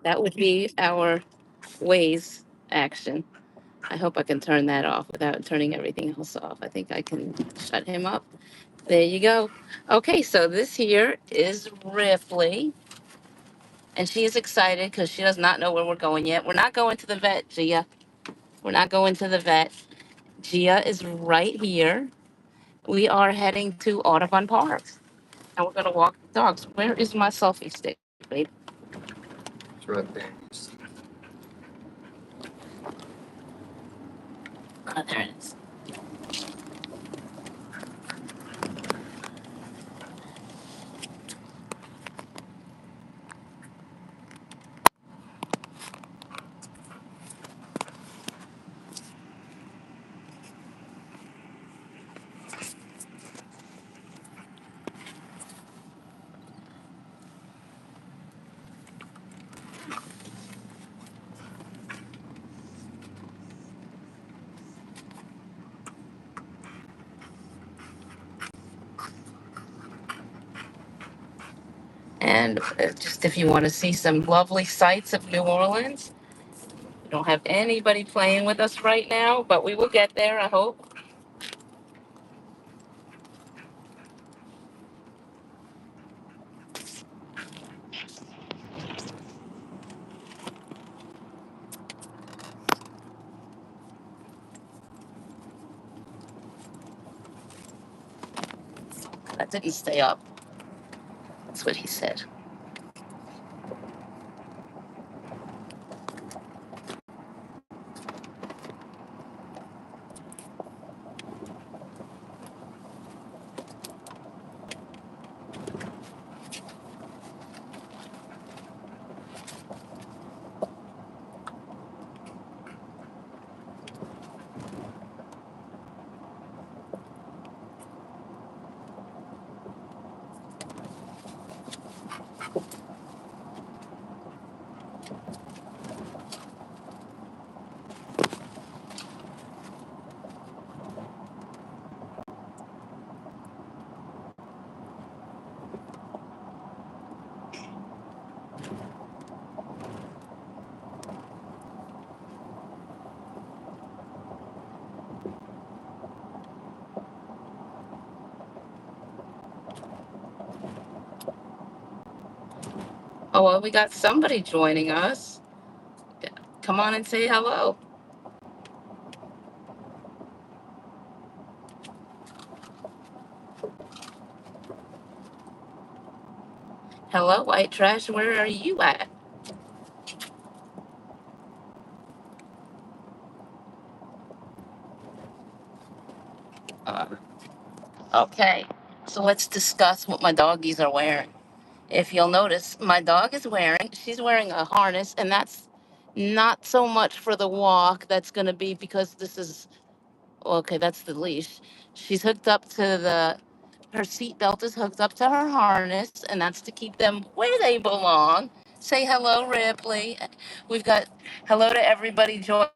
That would be our Waze action. I hope I can turn that off without turning everything else off. I think I can shut him up. There you go. Okay, so this here is Ripley, and she is excited because she does not know where we're going yet. We're not going to the vet, Gia. We're not going to the vet. Gia is right here. We are heading to Audubon Park, and we're going to walk the dogs. Where is my selfie stick, babe? It's right there. Oh, there it is. And just if you want to see some lovely sights of New Orleans, we don't have anybody playing with us right now, but we will get there, I hope. That didn't stay up. That's what he said. Oh, well, we got somebody joining us. Come on and say hello. Hello, white trash. Where are you at? Uh, okay, so let's discuss what my doggies are wearing. If you'll notice, my dog is she's wearing a harness, and that's not so much for the walk. That's going to be because this is, okay, that's the leash. She's hooked up to her seat belt is hooked up to her harness, and that's to keep them where they belong. Say hello, Ripley. We've got hello to everybody joining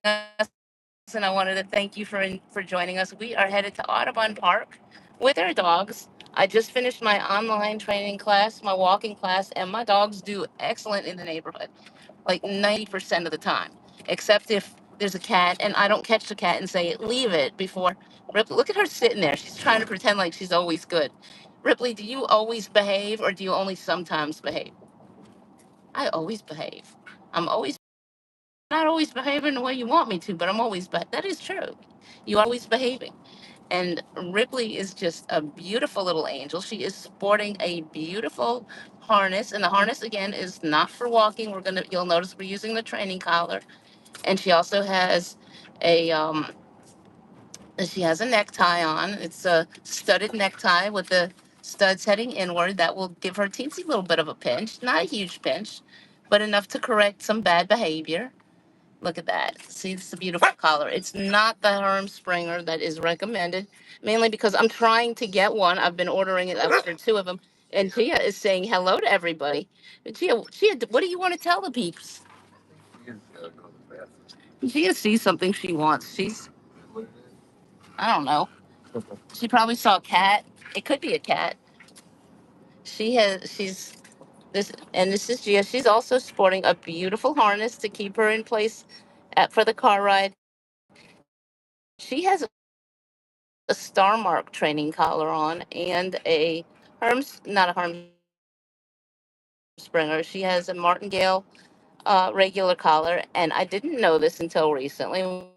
us, and I wanted to thank you for joining us. We are headed to Audubon Park with our dogs. I just finished my online training class, my walking class, and my dogs do excellent in the neighborhood, like 90% of the time, except if there's a cat and I don't catch the cat and say, leave it before. Ripley, look at her sitting there. She's trying to pretend like she's always good. Ripley, do you always behave or do you only sometimes behave? I always behave. I'm always not always behaving the way you want me to, but I'm always, but that is true. You are always behaving. And Ripley is just a beautiful little angel. She is sporting a beautiful harness, and the harness again is not for walking. You'll notice we're using the training collar, and she also has a necktie on. It's a studded necktie with the studs heading inward. That will give her a teensy little bit of a pinch, not a huge pinch, but enough to correct some bad behavior. Look at that. See, it's a beautiful color. It's not the Herm Springer that is recommended, mainly because I'm trying to get one. I've been ordering it. I've ordered two of them. And Gia is saying hello to everybody. Gia, what do you want to tell the peeps? Gia sees something she wants. I don't know. She probably saw a cat. It could be a cat. She's This is Gia. She's also sporting a beautiful harness to keep her in place for the car ride. She has a Star Mark training collar on and a not a Springer. She has a Martingale regular collar, and I didn't know this until recently.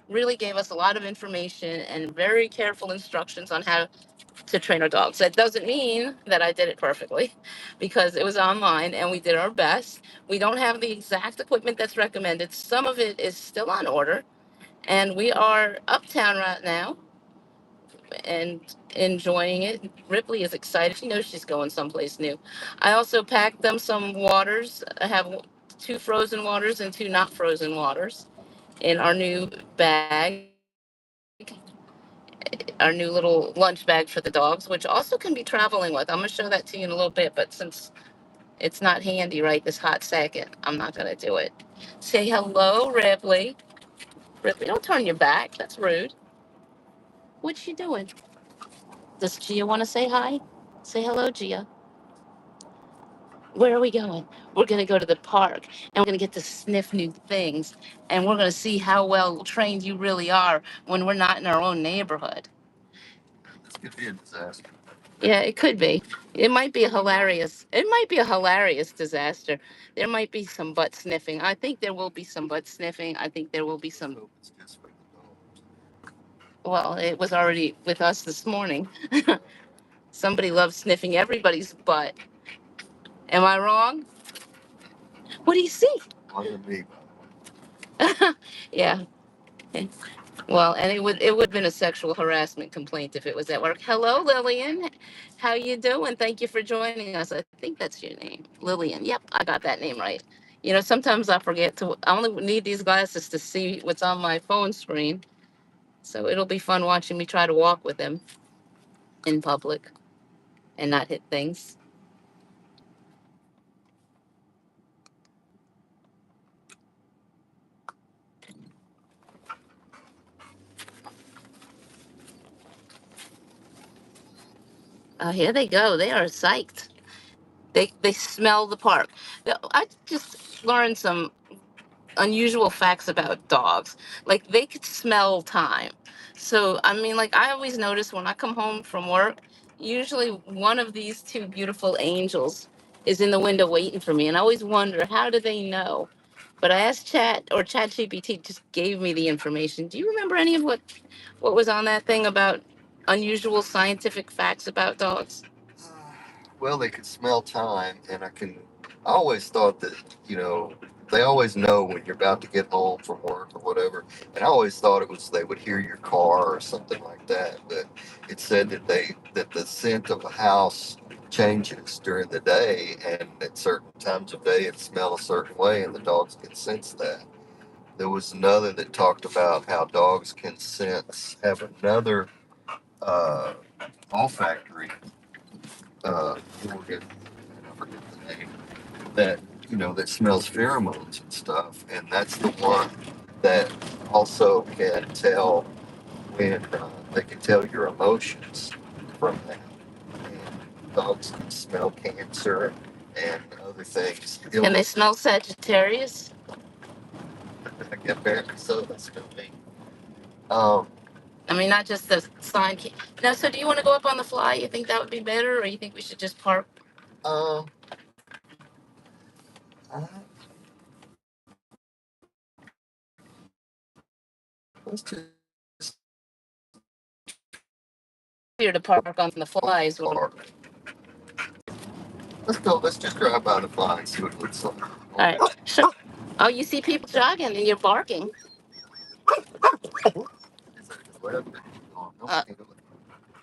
Really gave us a lot of information and very careful instructions on how to train our dogs. That doesn't mean that I did it perfectly because it was online and we did our best. We don't have the exact equipment that's recommended. Some of it is still on order, and we are uptown right now and enjoying it. Ripley is excited. She knows she's going someplace new. I also packed them some waters. I have two frozen waters and two not frozen waters in our new bag, our new little lunch bag for the dogs, which also can be traveling with. I'm going to show that to you in a little bit, but since it's not handy right this hot second, I'm not going to do it. Say hello, Ripley. Ripley, don't turn your back. That's rude. What's she doing? Does Gia want to say hi? Say hello, Gia. Where are we going? We're going to go to the park and we're going to get to sniff new things. And we're going to see how well trained you really are when we're not in our own neighborhood. This could be a disaster. Yeah, it could be. It might be a hilarious disaster. There might be some butt sniffing. I think there will be some butt sniffing. I think there will be some. Hope it's just for the dogs. Well, it was already with us this morning. Somebody loves sniffing everybody's butt. Am I wrong? What do you see? Wasn't me, by the way. Yeah. Well, and it would have been a sexual harassment complaint if it was at work. Hello, Lillian. How you doing? Thank you for joining us. I think that's your name, Lillian. Yep, I got that name right. You know, sometimes I forget to. I only need these glasses to see what's on my phone screen, so it'll be fun watching me try to walk with them in public and not hit things. Here they go. They are psyched. They smell the park. I just learned some unusual facts about dogs. Like they could smell time. So I mean, like I always notice when I come home from work, usually one of these two beautiful angels is in the window waiting for me, and I always wonder how do they know. But I asked Chat GPT just gave me the information. Do you remember any of what was on that thing about unusual scientific facts about dogs? Well, they could smell time, and I always thought that, you know, they always know when you're about to get home from work or whatever. And I always thought it was they would hear your car or something like that. But it said that the scent of a house changes during the day, and at certain times of day it smells a certain way, and the dogs can sense that. There was another that talked about how dogs can have another uh, olfactory organ, and I forget the name, that, you know, that smells pheromones and stuff, and that's the one that also can tell when they can tell your emotions from that. And dogs can smell cancer and other things. Can they smell Sagittarius? I get apparently so. That's gonna be. Um, I mean, not just the sign. Now, so do you want to go up on the fly? You think that would be better, or you think we should just park? Um, uh, let's just here to park on the flies. Park. Let's go. Let's just drive by the fly and see what it looks like. All right. Sure. Oh, you see people jogging and you're barking. Uh,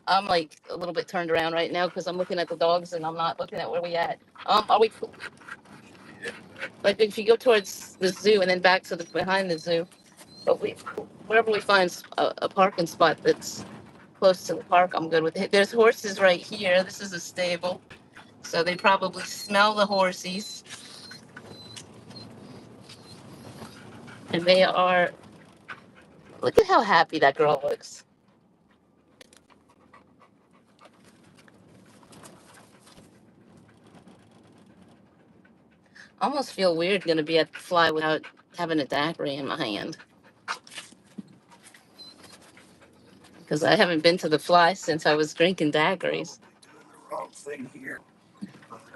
I'm like a little bit turned around right now because I'm looking at the dogs and I'm not looking at where we at. Are we like if you go towards the zoo and then back to the behind the zoo, but wherever we find a parking spot that's close to the park, I'm good with it. There's horses right here. This is a stable, so they probably smell the horsies, and they are. Look at how happy that girl looks. I almost feel weird going to be at the fly without having a daiquiri in my hand. Because I haven't been to the fly since I was drinking daiquiris.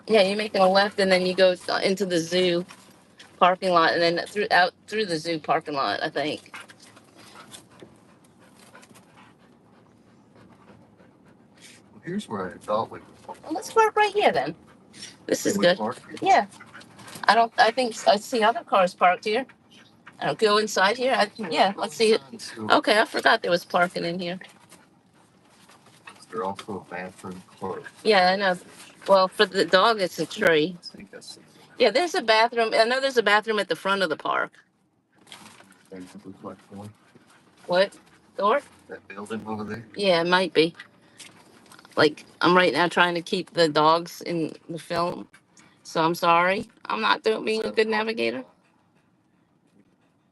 Yeah, you're making a left and then you go into the zoo parking lot and then through the zoo parking lot, I think. Here's where I thought we. Well, let's park right here then. This is good. Yeah. I think I see other cars parked here. I don't go inside here. Yeah, let's see it. Okay, I forgot there was parking in here. They're also a bathroom closed. Yeah, I know. Well, for the dog, it's a tree. Yeah, there's a bathroom. I know there's a bathroom at the front of the park. What? Door? That building over there? Yeah, it might be. Like, I'm right now trying to keep the dogs in the film. So I'm sorry. I'm not being a good navigator.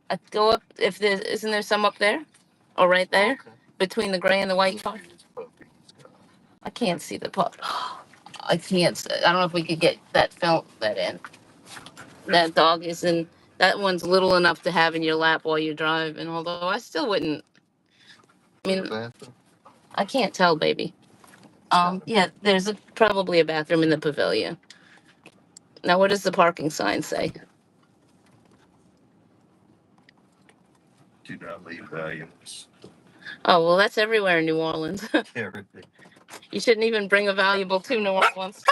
I go up if there's isn't there some up there? Or right there? Okay. Between the gray and the white car? I can't see the pup. I can't. I don't know if we could get that film that in. That dog is in. That one's little enough to have in your lap while you're driving. Although I still wouldn't. I mean, I can't tell, baby. Yeah, there's probably a bathroom in the pavilion. Now, what does the parking sign say? Do not leave valuables. Oh, well, that's everywhere in New Orleans. Everything. You shouldn't even bring a valuable to New Orleans.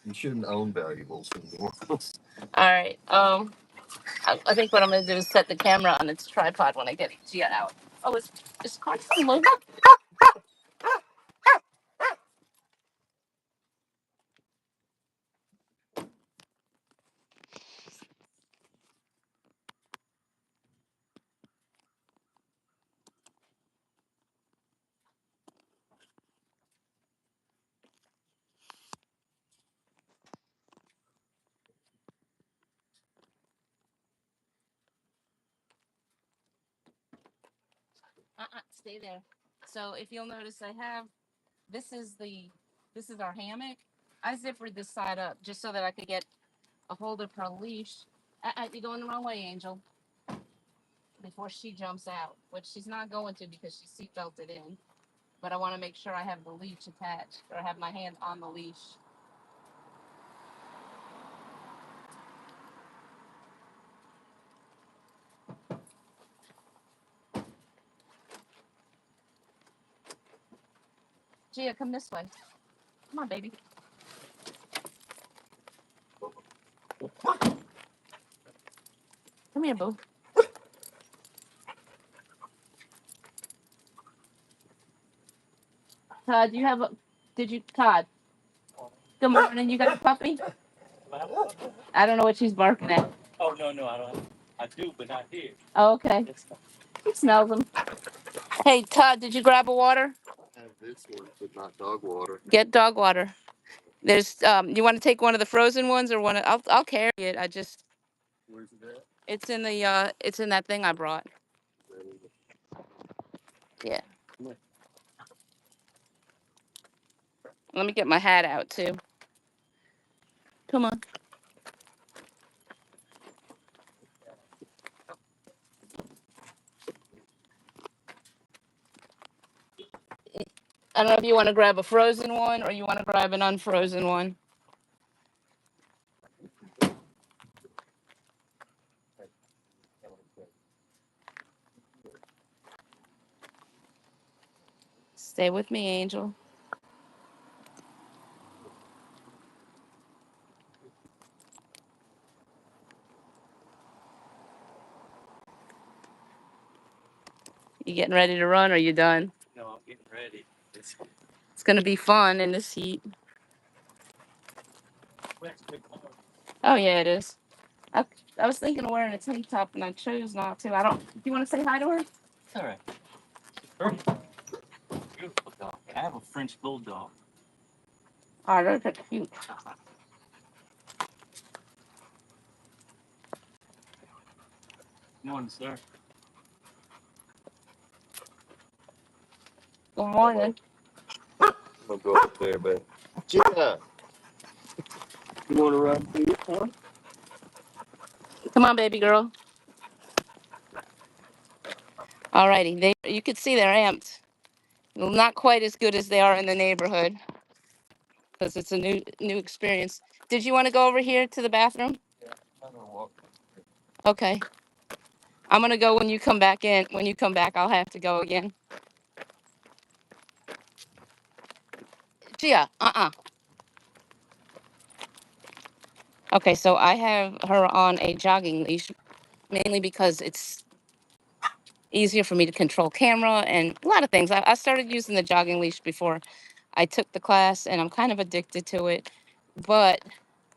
You shouldn't own valuables in New Orleans. All right. I think what I'm gonna do is set the camera on its tripod when I get Gia out. Oh, is Carson loaded? Stay there. So if you'll notice, I have this is the this is our hammock. I zippered this side up just so that I could get a hold of her leash. You're going the wrong way, Angel. Before she jumps out, which she's not going to because she's seatbelted in. But I want to make sure I have the leash attached or I have my hand on the leash. Gia, come this way. Come on, baby. Come here, boo. Todd, you have a. Did you, Todd? Good morning. You got a puppy? I don't know what she's barking at. Oh, no, no, I don't. I do, but not here. Oh, okay. He smells them. Hey, Todd, did you grab a water? I have this one, but not dog water. Get dog water. There's you want to take one of the frozen ones or one of, I'll carry it. I just Where's it at? it's in that thing I brought. Yeah. Let me get my hat out too. Come on. I don't know if you want to grab a frozen one or you want to grab an unfrozen one. Stay with me, Angel. You getting ready to run or you done? No, I'm getting ready. It's going to be fun in this heat. Oh, yeah, it is. I was thinking of wearing a tank top and I chose not to. Do you want to say hi to her? It's all right. Beautiful dog. I have a French bulldog. Oh, those are cute. Morning, sir. Good morning. I'll go up there, but. Yeah. You want to run through your car? Come on, baby girl. Alrighty, you can see they're amped. Well, not quite as good as they are in the neighborhood because it's a new experience. Did you want to go over here to the bathroom? I'm gonna walk. Okay. I'm gonna go when you come back in. When you come back, I'll have to go again. Gia, Okay, so I have her on a jogging leash, mainly because it's easier for me to control camera and a lot of things. I started using the jogging leash before I took the class, and I'm kind of addicted to it. But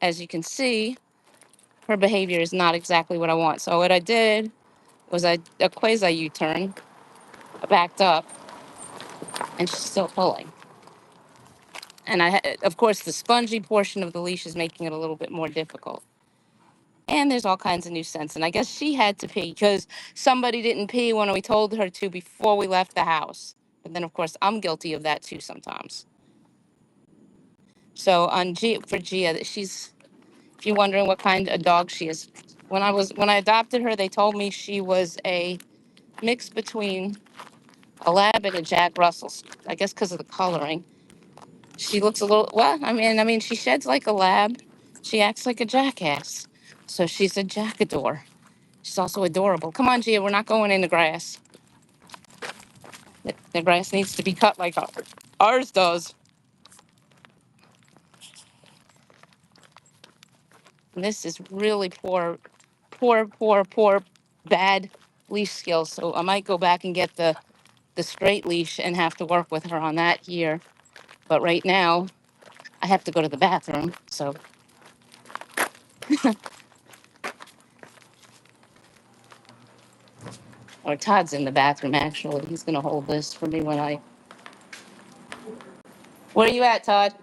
as you can see, her behavior is not exactly what I want. So what I did was a quasi U-turn, backed up, and she's still pulling. And of course, the spongy portion of the leash is making it a little bit more difficult. And there's all kinds of new scents. And I guess she had to pee because somebody didn't pee when we told her to before we left the house. But then, of course, I'm guilty of that too sometimes. So for Gia, if you're wondering what kind of dog she is, when I adopted her, they told me she was a mix between a lab and a Jack Russell. I guess because of the coloring. She looks a little, well, I mean, she sheds like a lab. She acts like a jackass. So she's a jackador. She's also adorable. Come on, Gia, we're not going in the grass. The grass needs to be cut like ours does. And this is really poor, bad leash skills. So I might go back and get the straight leash and have to work with her on that here. But right now, I have to go to the bathroom. So, or Todd's in the bathroom, actually. He's going to hold this for me when Where are you at, Todd?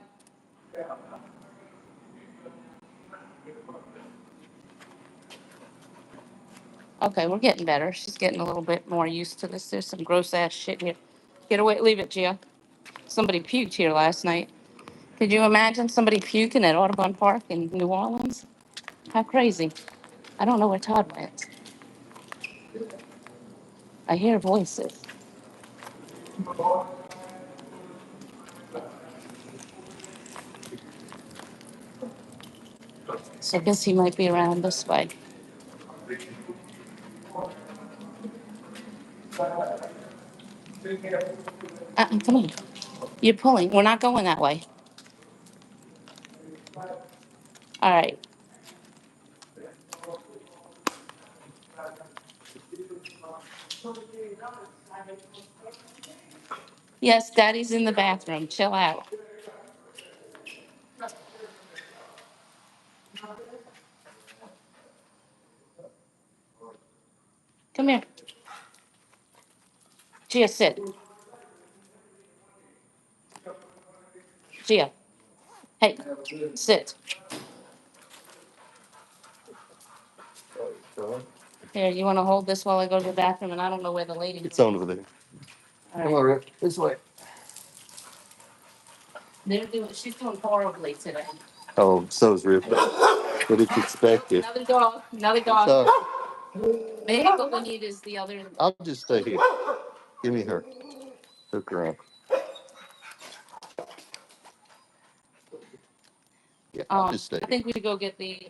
Okay, we're getting better. She's getting a little bit more used to this. There's some gross ass shit here. Get away, leave it, Gia. Somebody puked here last night. Could you imagine somebody puking at Audubon Park in New Orleans? How crazy. I don't know where Todd went. I hear voices. So I guess he might be around this way. Come on. You're pulling. We're not going that way. All right. Yes, Daddy's in the bathroom. Chill out. Come here. Gia, sit. Gia. Hey, sit. Here, you want to hold this while I go to the bathroom? And I don't know where the lady is. It's on over there. All Come right. on, Rick. This way. She's doing horribly today. Oh, so's Ripley. But it's expected. Another dog. Another dog. So Maybe what we need is the other. I'll just stay here. Give me her. Hook her on. Yeah, I'll just stay I here. think we should go get the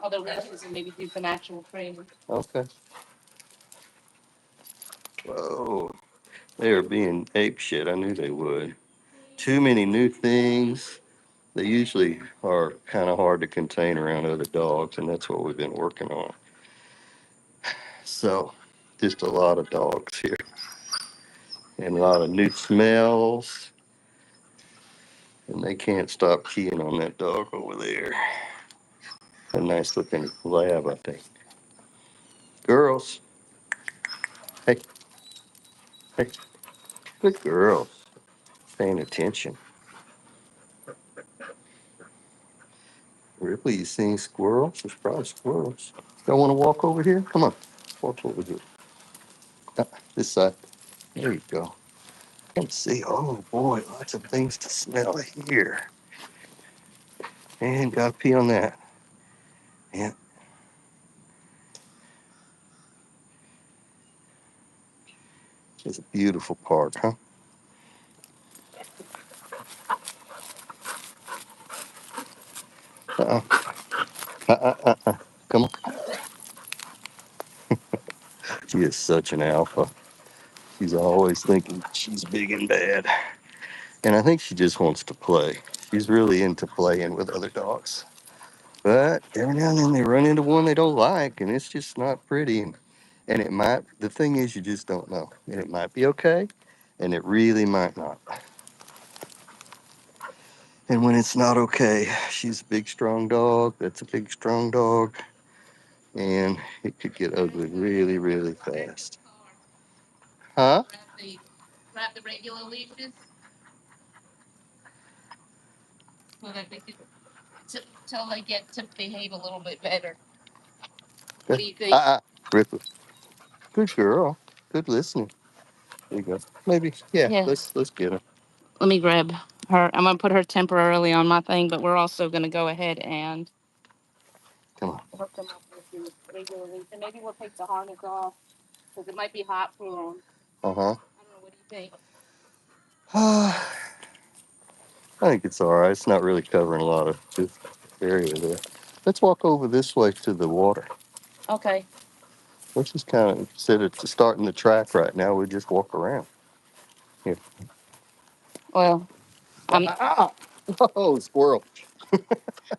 other leashes and maybe do some actual training. Okay. Whoa. They are being ape shit. I knew they would. Too many new things. They usually are kind of hard to contain around other dogs, and that's what we've been working on. So, just a lot of dogs here, and a lot of new smells, and they can't stop keying on that dog over there. A nice looking lab, I think. Girls, hey, hey, good girls, paying attention. Ripley, you seeing squirrels? There's probably squirrels. Y'all want to walk over here? Come on, walk over here. This side. There you go. Let's see. Oh boy, lots of things to smell here. And got to pee on that. Yeah. It's a beautiful park, huh? Uh-uh. Come on. She is such an alpha. She's always thinking she's big and bad. And I think she just wants to play. She's really into playing with other dogs. But every now and then they run into one they don't like, and it's just not pretty. And it might, the thing is, you just don't know. And it might be okay, and it really might not. And when it's not okay, she's a big, strong dog. That's a big, strong dog. And it could get ugly really, really fast. Huh? Grab the regular leashes so that they can, till they get to behave a little bit better. What do you think? Ripley. Good girl. Good listening. There you go. Maybe. Yeah. Yeah. Let's get her. Let me grab her. I'm gonna put her temporarily on my thing, but we're also gonna go ahead and Come on. hook them up with the regular leash. And maybe we'll take the harness off because it might be hot for them. Uh huh. I don't know. What do you think? I think it's all right. It's not really covering a lot of this area there. Let's walk over this way to the water. Okay. Let's just kind of instead of starting the track right now, we just walk around. Here. Well, I'm Oh, squirrel.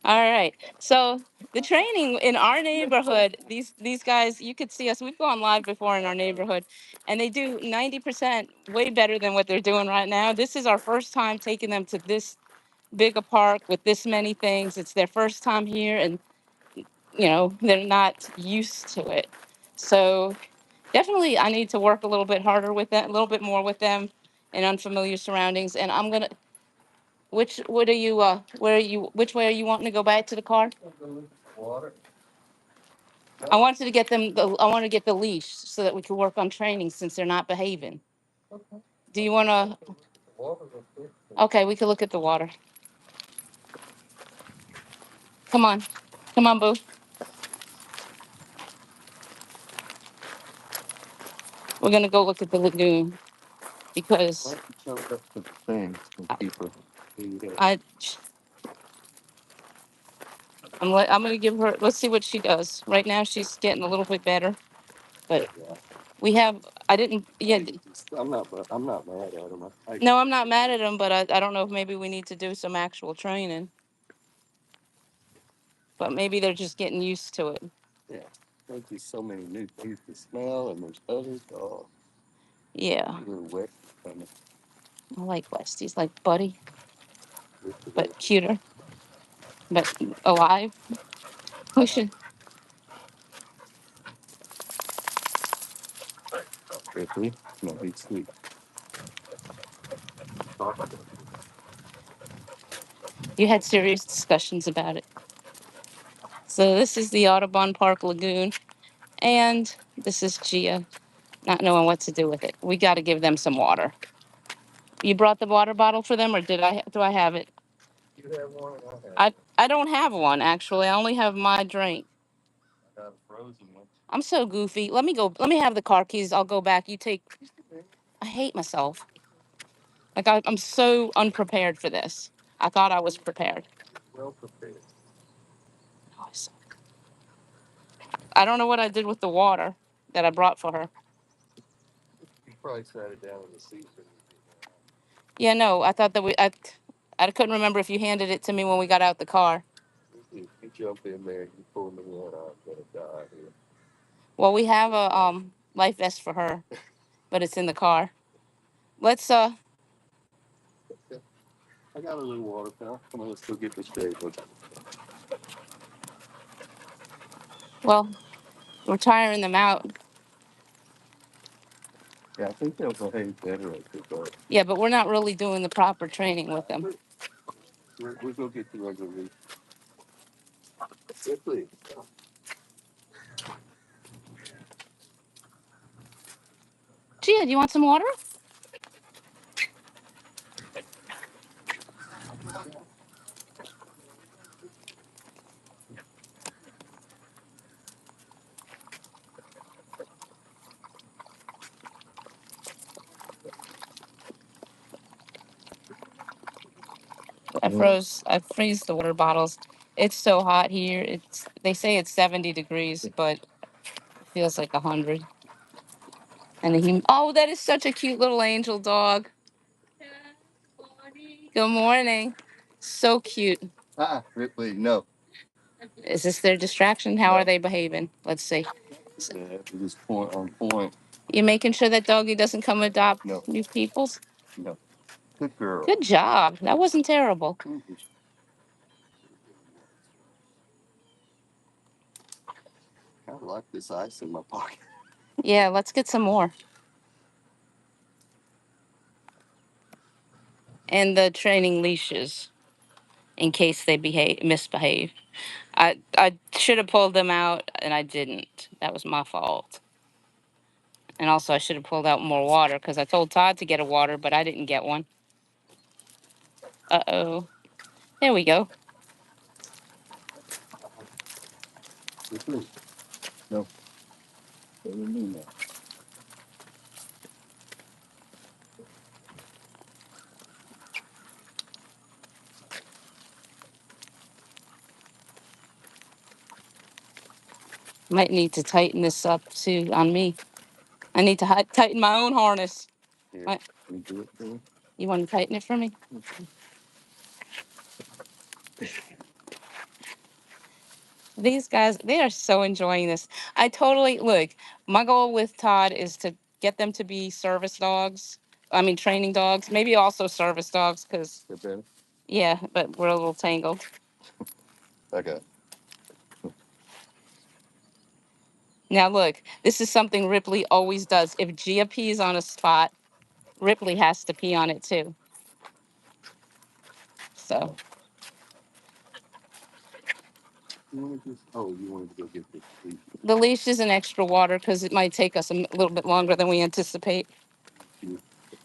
all right. So the training in our neighborhood, these guys, you could see us. We've gone live before in our neighborhood, and they do 90% way better than what they're doing right now. This is our first time taking them to this big a park with this many things. It's their first time here, and they're not used to it. So definitely, I need to work a little bit harder with them, a little bit more with them in unfamiliar surroundings. And I'm gonna. What are you? Where are you? Which way are you wanting to go back to the car? Water. I wanted to get them. I want to get the leash so that we can work on training since they're not behaving. Do you want to? Okay, we can look at the water. Come on, come on, Boo. We're gonna go look at the lagoon because I. I'm gonna give her. Let's see what she does. Right now, she's getting a little bit better, but we have. I didn't. Yeah. I'm not mad at him. No, I'm not mad at him, but I don't know if maybe we need to do some actual training. But maybe they're just getting used to it. Yeah. There's so many new things to smell, and there's others. Oh, Yeah. a little wet. Coming. I like West. He's like Buddy, but cuter, but alive. We should. Ripley, no, he's sweet. You had serious discussions about it. So this is the Audubon Park Lagoon, and this is Gia, not knowing what to do with it. We got to give them some water. You brought the water bottle for them, or did I? Do I have it? You have one, and I have. I don't have one actually. I only have my drink. I got a frozen one. I'm so goofy. Let me go. Let me have the car keys. I'll go back. You take. I hate myself. Like I'm so unprepared for this. I thought I was prepared. Well prepared. Oh, I don't know what I did with the water that I brought for her. You probably sat it down in the seat. Yeah, no, I thought that I couldn't remember if you handed it to me when we got out the car. You jump in there, you pull me in, I'm gonna die here. Well, we have a life vest for her, but it's in the car. Let's I got a little water fountain. Come on, let's go get this big one. well, we're tiring them out. Yeah, I think they'll behave better at the dog. Yeah, but we're not really doing the proper training with them. We'll go get the regular leaf. Ripley. Gia, do you want some water? I freeze the water bottles. It's so hot here. They say it's 70 degrees, but it feels like 100. And oh, that is such a cute little angel dog. Good morning. So cute. Ah, Ripley, no. Is this their distraction? How are No. they behaving? Let's see. Yeah, just point on point. You making sure that doggy doesn't come adopt No. new peoples? No. Good girl. Good job. That wasn't terrible. I like this ice in my pocket. Yeah, let's get some more. And the training leashes in case they misbehave. I should have pulled them out and I didn't. That was my fault. And also I should have pulled out more water because I told Todd to get a water, but I didn't get one. Uh-oh. There we go. Ripley, no. What do you mean that? Might need to tighten this up too on me. I need to tighten my own harness. Here, What? can you do it for me? You want to tighten it for me? These guys, they are so enjoying this. I totally look. My goal with Todd is to get them to be service dogs. I mean, training dogs. Maybe also service dogs, because Get better? yeah, but we're a little tangled. Okay. Now look, this is something Ripley always does. If Gia pees on a spot, Ripley has to pee on it too. So You want to just, oh, you wanted to go get this leash. the leash is an extra water because it might take us a little bit longer than we anticipate.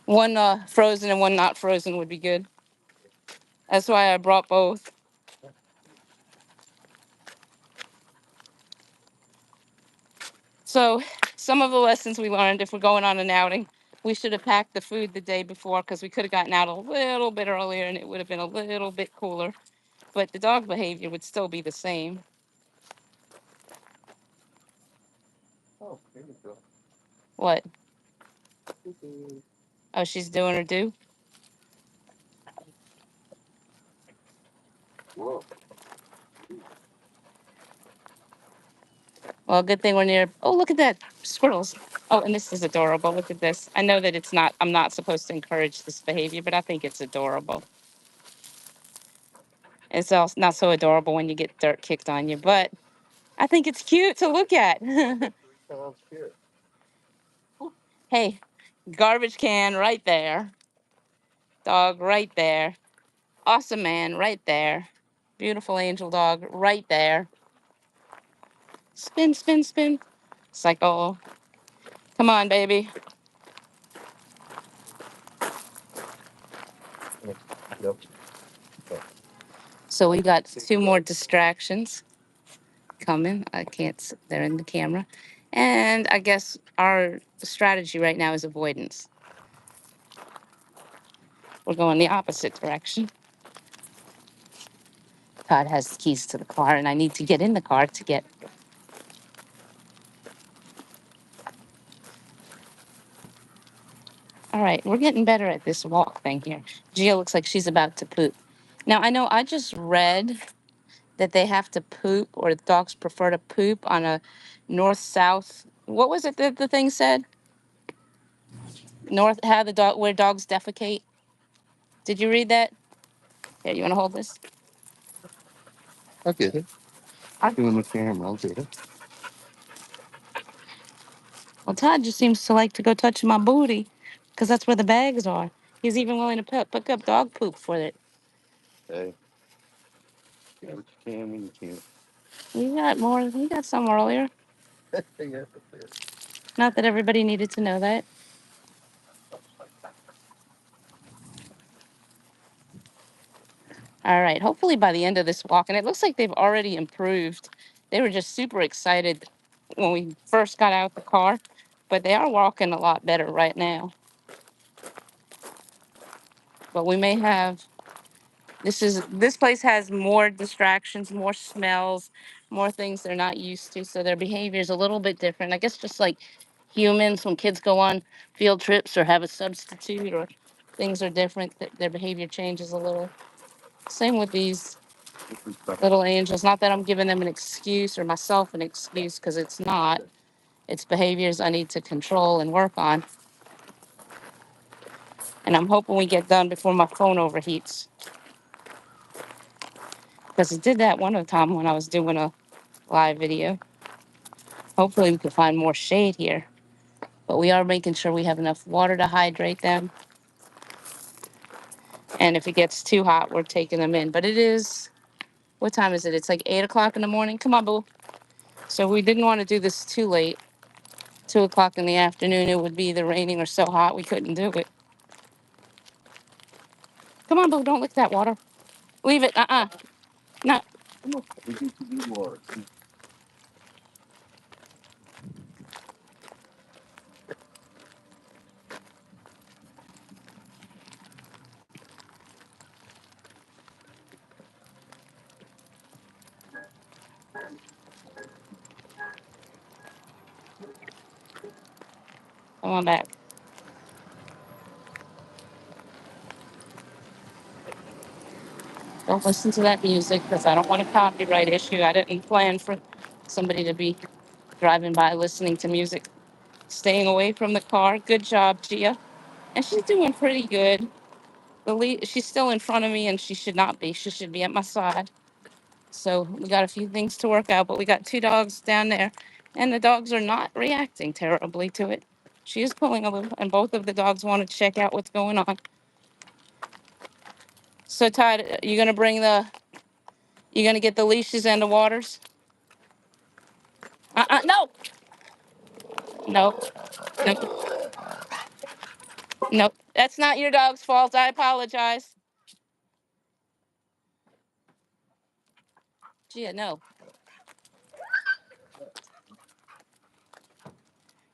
One frozen and one not frozen would be good. That's why I brought both. So, some of the lessons we learned if we're going on an outing, we should have packed the food the day before because we could have gotten out a little bit earlier and it would have been a little bit cooler. But the dog behavior would still be the same. Oh, there you go. What? Oh, she's doing her due? Whoa. Well, good thing we're near. Oh, look at that. Squirrels. Oh, and this is adorable. Look at this. I know that I'm not supposed to encourage this behavior, but I think it's adorable. It's also not so adorable when you get dirt kicked on you, but I think it's cute to look at. 3 pounds here. Hey, garbage can right there. Dog right there. Awesome man right there. Beautiful angel dog right there. Spin, spin, spin. Cycle. Come on, baby. Yep. So we got two more distractions coming. I can't, they're in the camera. And I guess our strategy right now is avoidance. We're going the opposite direction. Todd has the keys to the car, and I need to get in the car to get. All right, we're getting better at this walk thing here. Gia looks like she's about to poop. Now, I know I just read that they have to poop, or the dogs prefer to poop on a north-south. What was it that the thing said? North, how the dog, where dogs defecate. Did you read that? Yeah, you want to hold this? I'll get it. Doing the camera, I'll get it. Well, Todd just seems to like to go touch my booty because that's where the bags are. He's even willing to pick up dog poop for it. Hey. Yeah, what you can when you can. You got more. You got some earlier. Yeah. Not that everybody needed to know that. All right. Hopefully by the end of this walk, and it looks like they've already improved. They were just super excited when we first got out the car, but they are walking a lot better right now. But we may have This place has more distractions, more smells, more things they're not used to, so their behavior is a little bit different. I guess just like humans, when kids go on field trips or have a substitute or things are different, their behavior changes a little. Same with these little angels. Not that I'm giving them an excuse or myself an excuse, because it's not. It's behaviors I need to control and work on. And I'm hoping we get done before my phone overheats, because it did that one time when I was doing a live video. Hopefully we can find more shade here. But we are making sure we have enough water to hydrate them. And if it gets too hot, we're taking them in. But it is, what time is it? It's like 8 o'clock in the morning. Come on, boo. So we didn't want to do this too late. 2 o'clock in the afternoon, it would be either raining or so hot we couldn't do it. Come on, boo, don't lick that water. Leave it. No. Come on back. Don't listen to that music, because I don't want a copyright issue. I didn't plan for somebody to be driving by listening to music. Staying away from the car. Good job, Gia. And she's doing pretty good. She's still in front of me, and she should not be. She should be at my side. So we got a few things to work out, but we got two dogs down there, and the dogs are not reacting terribly to it. She is pulling a little, and both of the dogs want to check out what's going on. So Todd, you gonna get the leashes and the waters? No, no, no, no. That's not your dog's fault. I apologize. Gia, no.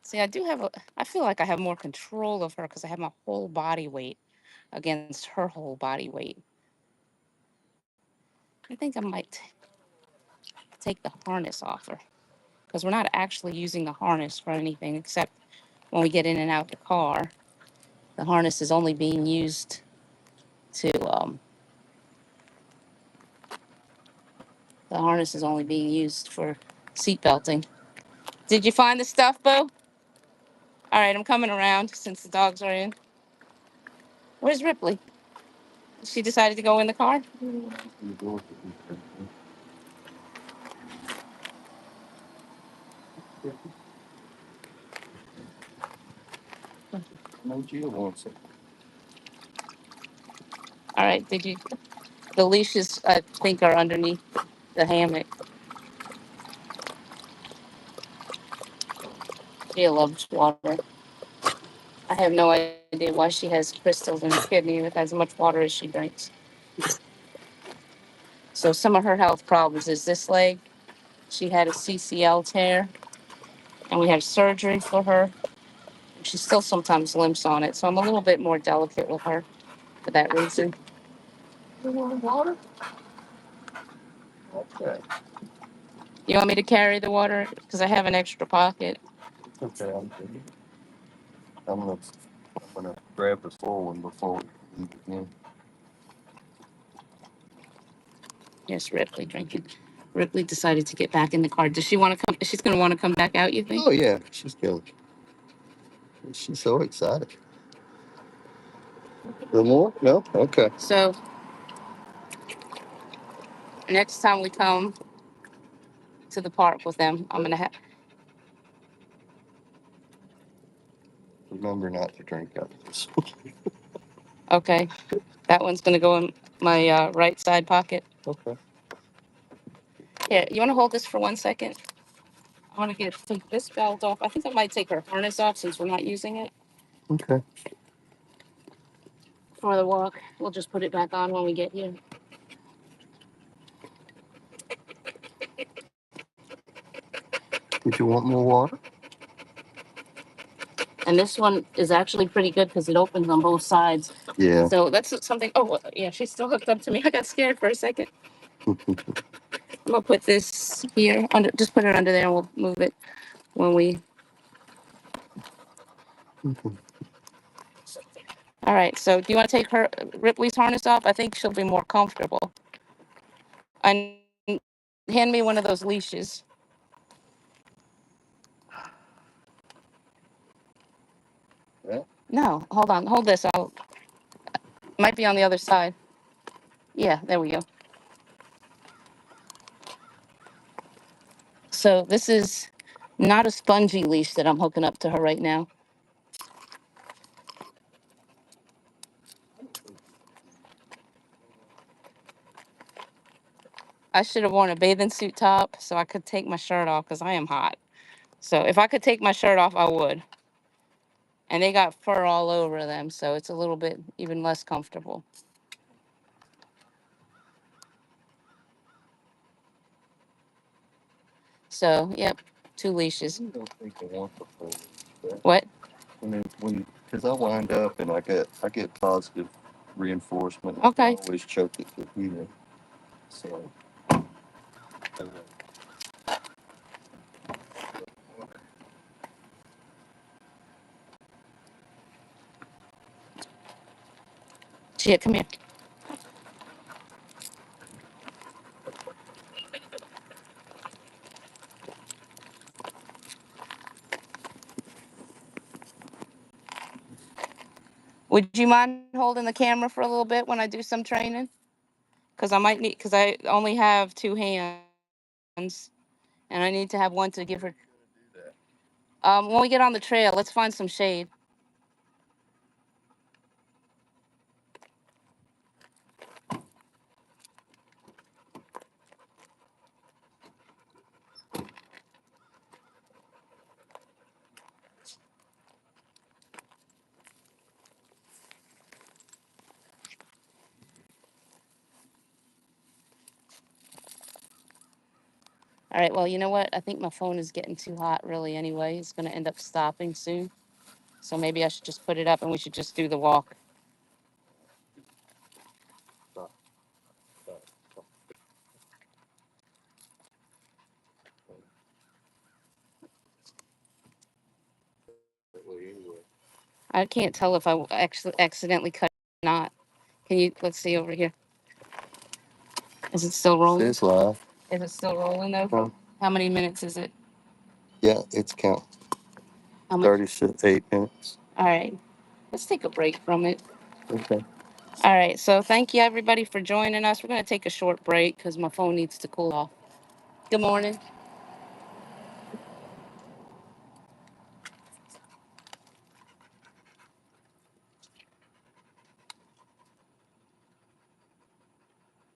See, I feel like I have more control of her because I have my whole body weight against her whole body weight. I think I might take the harness off her, because we're not actually using the harness for anything except when we get in and out the car. The harness is only being used to, the harness is only being used for seat belting. Did you find the stuff, Boo? All right, I'm coming around since the dogs are in. Where's Ripley? She decided to go in the car? No, Gia wants it. All right, the leashes, I think, are underneath the hammock. She loves water. I have no idea why she has crystals in her kidney with as much water as she drinks. So some of her health problems is this leg. She had a CCL tear, and we had surgery for her. She still sometimes limps on it, so I'm a little bit more delicate with her for that reason. You want water? Okay. You want me to carry the water? Because I have an extra pocket. Okay, I'm gonna, I'm gonna grab the full one before we leave again. Here's Ripley drinking. Ripley decided to get back in the car. Does she want to come? She's going to want to come back out, you think? Oh yeah, she's killing. She's so excited. No more? No? Okay. So next time we come to the park with them, I'm going to have, Remember not to drink out of this. okay. That one's going to go in my right side pocket. Okay. Here, you want to hold this for 1 second? I want to take this belt off. I think I might take her harness off since we're not using it Okay. for the walk. We'll just put it back on when we get here. Did you want more water? And this one is actually pretty good because it opens on both sides. Yeah. So that's something. Oh, yeah, she's still hooked up to me. I got scared for a second. I'm gonna put this here under. Just put it under there, and we'll move it when we. All right. So, do you want to take her Ripley's harness off? I think she'll be more comfortable. And hand me one of those leashes. Yeah. No, hold on. Hold this. I'll. Might be on the other side. Yeah, there we go. So this is not a spongy leash that I'm hooking up to her right now. I should have worn a bathing suit top so I could take my shirt off because I am hot. So if I could take my shirt off, I would. And they got fur all over them, so it's a little bit even less comfortable. So, yep, two leashes. I don't think I want the full leash. What? Because I wind up and I get positive reinforcement. Okay. I always choke it to healing. So. Gia, come here. Would you mind holding the camera for a little bit when I do some training? Because I might need, because I only have two hands and I need to have one to give her. When we get on the trail, let's find some shade. All right, well, you know what? I think my phone is getting too hot, really, anyway. It's going to end up stopping soon. So maybe I should just put it up and we should just do the walk. I can't tell if I actually accidentally cut it or not. Can you, let's see over here. Is it still rolling? It's live. Is it still rolling though? Huh? How many minutes is it? Yeah, it's count. How much? 38 minutes. All right, let's take a break from it. Okay. All right, so thank you everybody for joining us. We're going to take a short break because my phone needs to cool off. Good morning.